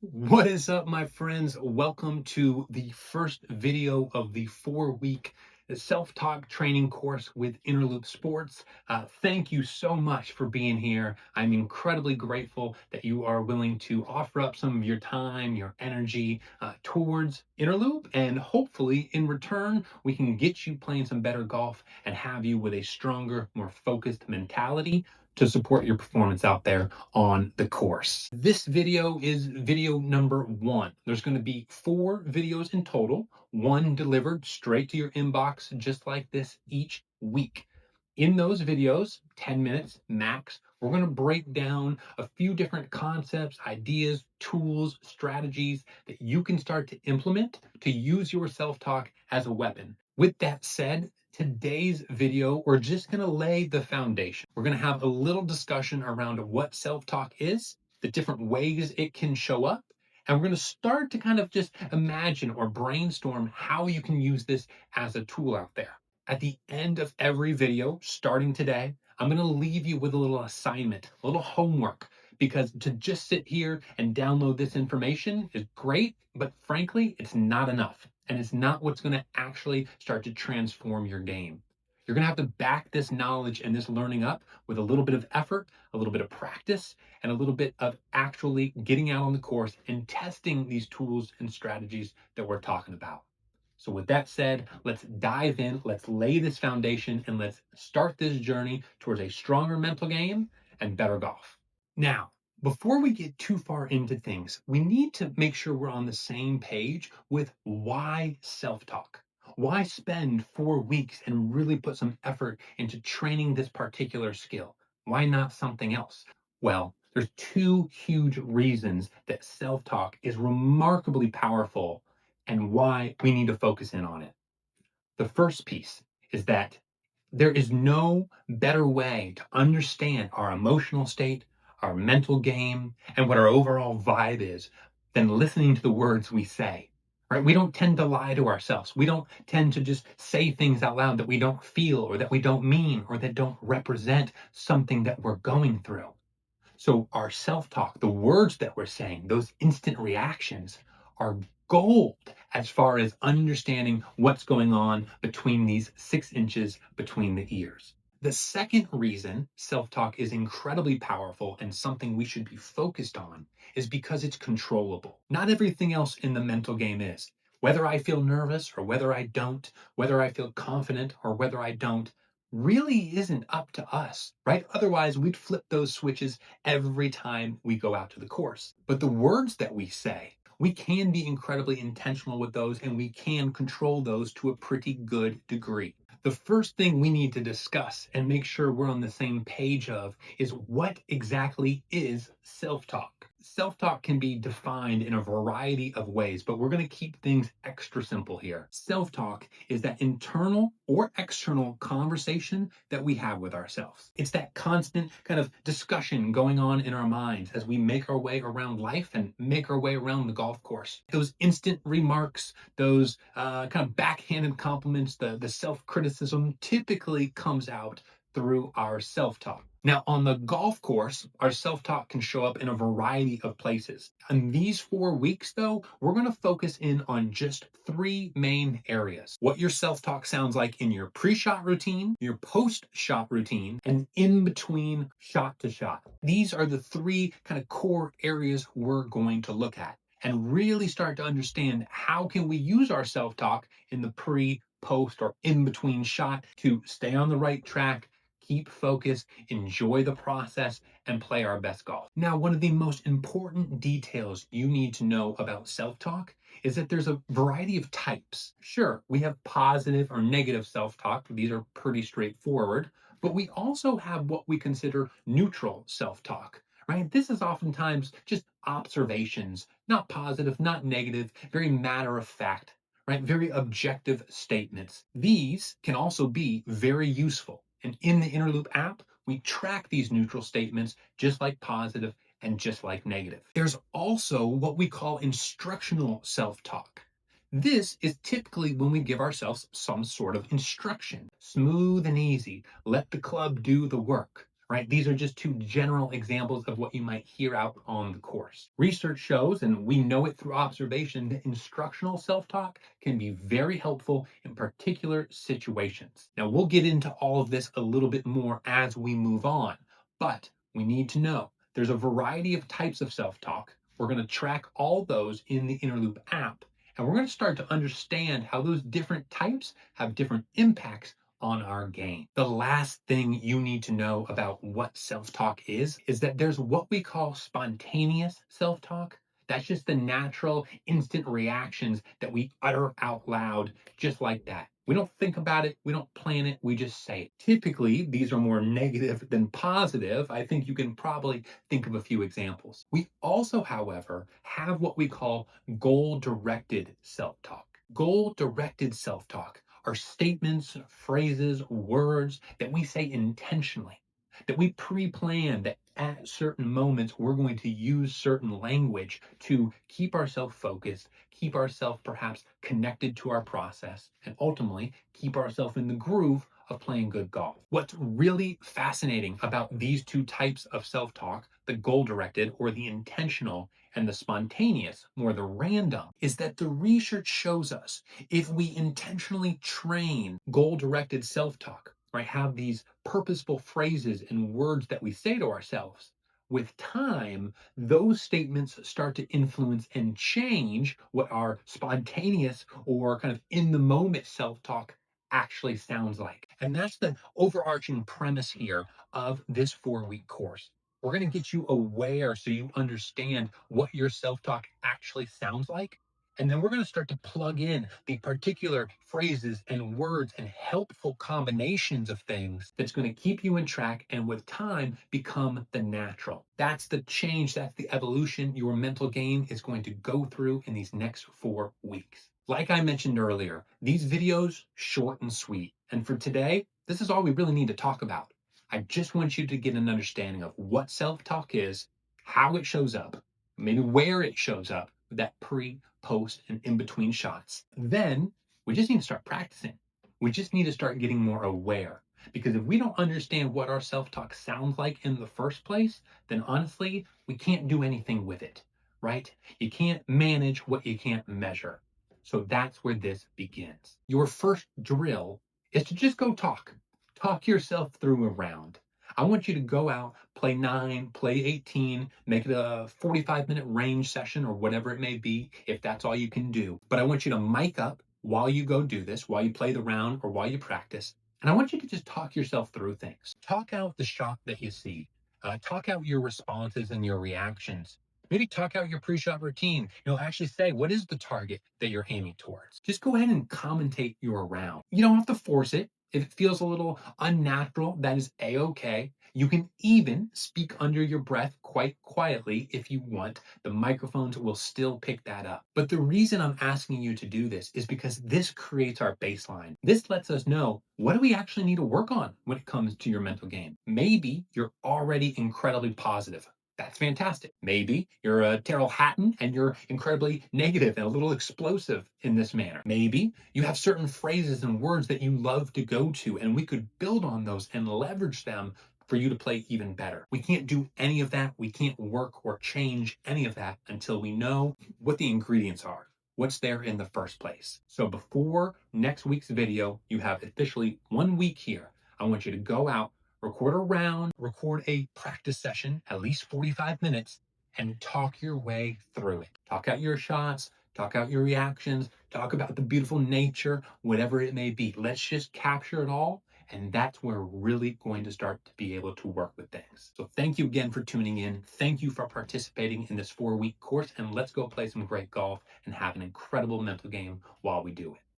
What is up, my friends? Welcome to the first video of the 4-week self-talk training course with InnerLoop Sports. Thank you so much for being here. I'm incredibly grateful that you are willing to offer up some of your time, your energy towards InnerLoop, and hopefully in return, we can get you playing some better golf and have you with a stronger, more focused mentality to support your performance out there on the course. This video is video number 1. There's going to be 4 videos in total, one delivered straight to your inbox just like this each week. In those videos, 10 minutes max, we're going to break down a few different concepts, ideas, tools, strategies that you can start to implement to use your self-talk as a weapon. With that said, today's video, we're just going to lay the foundation. We're going to have a little discussion around what self-talk is, the different ways it can show up, and we're going to start to kind of just imagine or brainstorm how you can use this as a tool out there. At the end of every video, starting today, I'm going to leave you with a little assignment, a little homework, because to just sit here and download this information is great, but frankly, it's not enough. And it's not what's going to actually start to transform your game. You're going to have to back this knowledge and this learning up with a little bit of effort, a little bit of practice, and a little bit of actually getting out on the course and testing these tools and strategies that we're talking about. So with that said, let's dive in, let's lay this foundation, and let's start this journey towards a stronger mental game and better golf. Now, before we get too far into things, we need to make sure we're on the same page with why self-talk. Why spend 4 weeks and really put some effort into training this particular skill? Why not something else? Well, there's 2 huge reasons that self-talk is remarkably powerful and why we need to focus in on it. The first piece is that there is no better way to understand our emotional state, our mental game, and what our overall vibe is than listening to the words we say. Right? We don't tend to lie to ourselves. We don't tend to just say things out loud that we don't feel or that we don't mean or that don't represent something that we're going through. So our self-talk, the words that we're saying, those instant reactions are gold as far as understanding what's going on between these 6 inches between the ears. The second reason self-talk is incredibly powerful and something we should be focused on is because it's controllable. Not everything else in the mental game is. Whether I feel nervous or whether I don't, whether I feel confident or whether I don't, really isn't up to us, right? Otherwise, we'd flip those switches every time we go out to the course. But the words that we say, we can be incredibly intentional with those and we can control those to a pretty good degree. The first thing we need to discuss and make sure we're on the same page of is what exactly is self-talk. Self-talk can be defined in a variety of ways, but we're going to keep things extra simple here. Self-talk is that internal or external conversation that we have with ourselves. It's that constant kind of discussion going on in our minds as we make our way around life and make our way around the golf course. Those instant remarks, those kind of backhanded compliments, the self-criticism typically comes out through our self-talk. Now, on the golf course, our self-talk can show up in a variety of places. In these 4 weeks, though, we're going to focus in on just 3 main areas. What your self-talk sounds like in your pre-shot routine, your post-shot routine, and in between shot to shot. These are the 3 kind of core areas we're going to look at and really start to understand how can we use our self-talk in the pre, post, or in between shot to stay on the right track, keep focused, enjoy the process, and play our best golf. Now, one of the most important details you need to know about self-talk is that there's a variety of types. Sure, we have positive or negative self-talk. These are pretty straightforward, but we also have what we consider neutral self-talk. Right? This is oftentimes just observations, not positive, not negative, very matter of fact, right? Very objective statements. These can also be very useful. And in the InnerLoop app, we track these neutral statements just like positive and just like negative. There's also what we call instructional self-talk. This is typically when we give ourselves some sort of instruction. Smooth and easy. Let the club do the work. right? These are just two general examples of what you might hear out on the course. Research shows, and we know it through observation, that instructional self talk can be very helpful in particular situations. Now, we'll get into all of this a little bit more as we move on, but we need to know there's a variety of types of self talk. We're going to track all those in the InnerLoop app, and we're going to start to understand how those different types have different impacts on our game. The last thing you need to know about what self talk is that there's what we call spontaneous self talk. That's just the natural, instant reactions that we utter out loud, just like that. We don't think about it, we don't plan it, we just say it. Typically, these are more negative than positive. I think you can probably think of a few examples. We also, however, have what we call goal directed self talk. Goal directed self talk are statements, phrases, words that we say intentionally, that we pre plan, that at certain moments we're going to use certain language to keep ourselves focused, keep ourselves perhaps connected to our process, and ultimately keep ourselves in the groove of playing good golf. What's really fascinating about these two types of self talk, the goal directed or the intentional, and the spontaneous, more the random, is that the research shows us if we intentionally train goal directed self talk, right, have these purposeful phrases and words that we say to ourselves, with time, those statements start to influence and change what our spontaneous or kind of in the moment self talk actually sounds like. And that's the overarching premise here of this 4-week course. We're going to get you aware so you understand what your self talk actually sounds like. And then we're going to start to plug in the particular phrases and words and helpful combinations of things that's going to keep you in track and with time become the natural. That's the change, that's the evolution your mental game is going to go through in these next 4 weeks. Like I mentioned earlier, these videos short and sweet. And for today, this is all we really need to talk about. I just want you to get an understanding of what self-talk is, how it shows up, maybe where it shows up, that pre, post, and in between shots. Then we just need to start practicing. We just need to start getting more aware. Because if we don't understand what our self talk sounds like in the first place, then honestly, we can't do anything with it, right? You can't manage what you can't measure. So that's where this begins. Your first drill is to just go talk. Talk yourself through a round. I want you to go out, play 9, play 18, make it a 45-minute range session or whatever it may be, if that's all you can do. But I want you to mic up while you go do this, while you play the round or while you practice. And I want you to just talk yourself through things. Talk out the shot that you see. Talk out your responses and your reactions. Maybe talk out your pre-shot routine. Actually say, what is the target that you're aiming towards? Just go ahead and commentate your round. You don't have to force it. If it feels a little unnatural, that is a-okay. You can even speak under your breath quite quietly if you want. The microphones will still pick that up. But the reason I'm asking you to do this is because this creates our baseline. This lets us know, what do we actually need to work on when it comes to your mental game? Maybe you're already incredibly positive. That's fantastic. Maybe you're a Terrell Hatton and you're incredibly negative and a little explosive in this manner. Maybe you have certain phrases and words that you love to go to, and we could build on those and leverage them for you to play even better. We can't do any of that. We can't work or change any of that until we know what the ingredients are, what's there in the first place. So before next week's video, you have officially 1 week here. I want you to go out, record a round, record a practice session, at least 45 minutes, and talk your way through it. Talk out your shots, talk out your reactions, talk about the beautiful nature, whatever it may be. Let's just capture it all. And that's where we're really going to start to be able to work with things. So thank you again for tuning in. Thank you for participating in this 4-week course. And let's go play some great golf and have an incredible mental game while we do it.